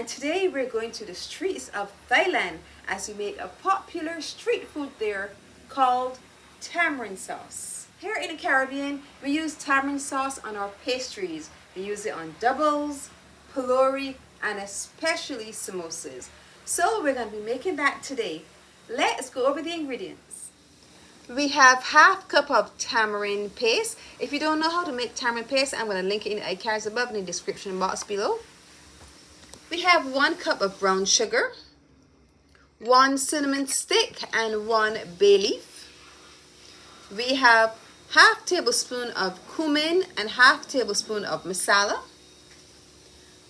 today we're going to the streets of Thailand as we make a popular street food there called tamarind sauce. Here in the Caribbean, we use tamarind sauce on our pastries. We use it on doubles, pilori, and especially samosas. So we're going to be making that today. Let's go over the ingredients. We have half cup of tamarind paste. If you don't know how to make tamarind paste, I'm going to link it in the cards above in the description box below. We have 1 cup of brown sugar, 1 cinnamon stick, and 1 bay leaf. We have half tablespoon of cumin and half tablespoon of masala,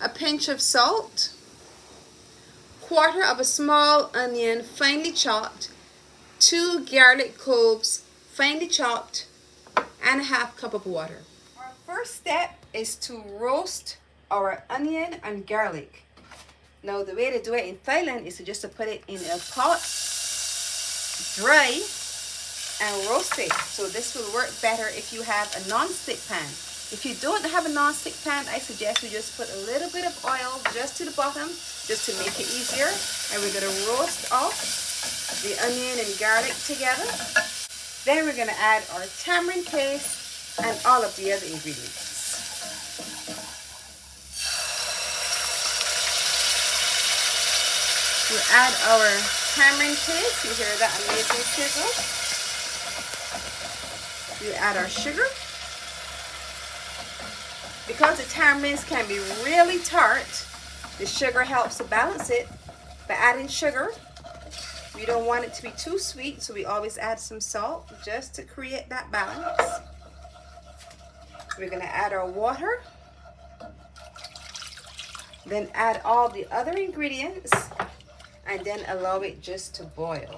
a pinch of salt, quarter of a small onion finely chopped, 2 garlic cloves finely chopped, and a half cup of water. Our first step is to roast our onion and garlic. Now the way to do it in Thailand is to just put it in a pot, dry, and roast it. So this will work better if you have a non-stick pan. If you don't have a non-stick pan, I suggest you just put a little bit of oil just to the bottom, just to make it easier. And we're going to roast off the onion and garlic together. Then we're going to add our tamarind paste and all of the other ingredients. We add our tamarind paste. You hear that amazing sizzle. We add our sugar. Because the tamarinds can be really tart, the sugar helps to balance it. By adding sugar, we don't want it to be too sweet, so we always add some salt just to create that balance. We're going to add our water. Then add all the other ingredients. And then allow it just to boil.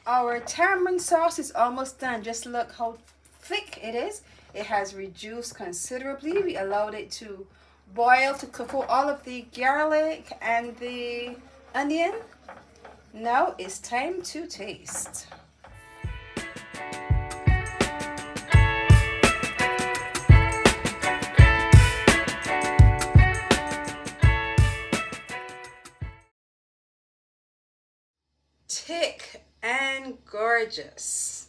Our tamarind sauce is almost done. Just look how thick it is. It has reduced considerably. We allowed it to boil to cook all of the garlic and the onion. Now it's time to taste. Thick and gorgeous.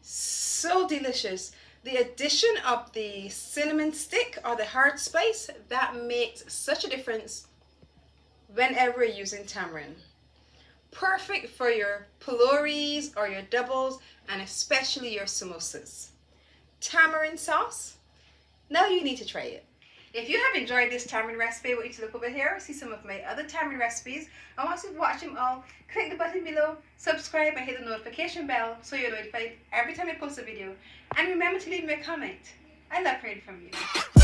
So delicious. The addition of the cinnamon stick or the hard spice, that makes such a difference whenever you're using tamarind. Perfect for your piloris or your doubles, and especially your samosas. Tamarind sauce. Now you need to try it. If you have enjoyed this tamarind recipe, I want you to look over here, see some of my other tamarind recipes. And once you've watched them all, click the button below, subscribe, and hit the notification bell so you're notified every time I post a video. And remember to leave me a comment. I love hearing from you.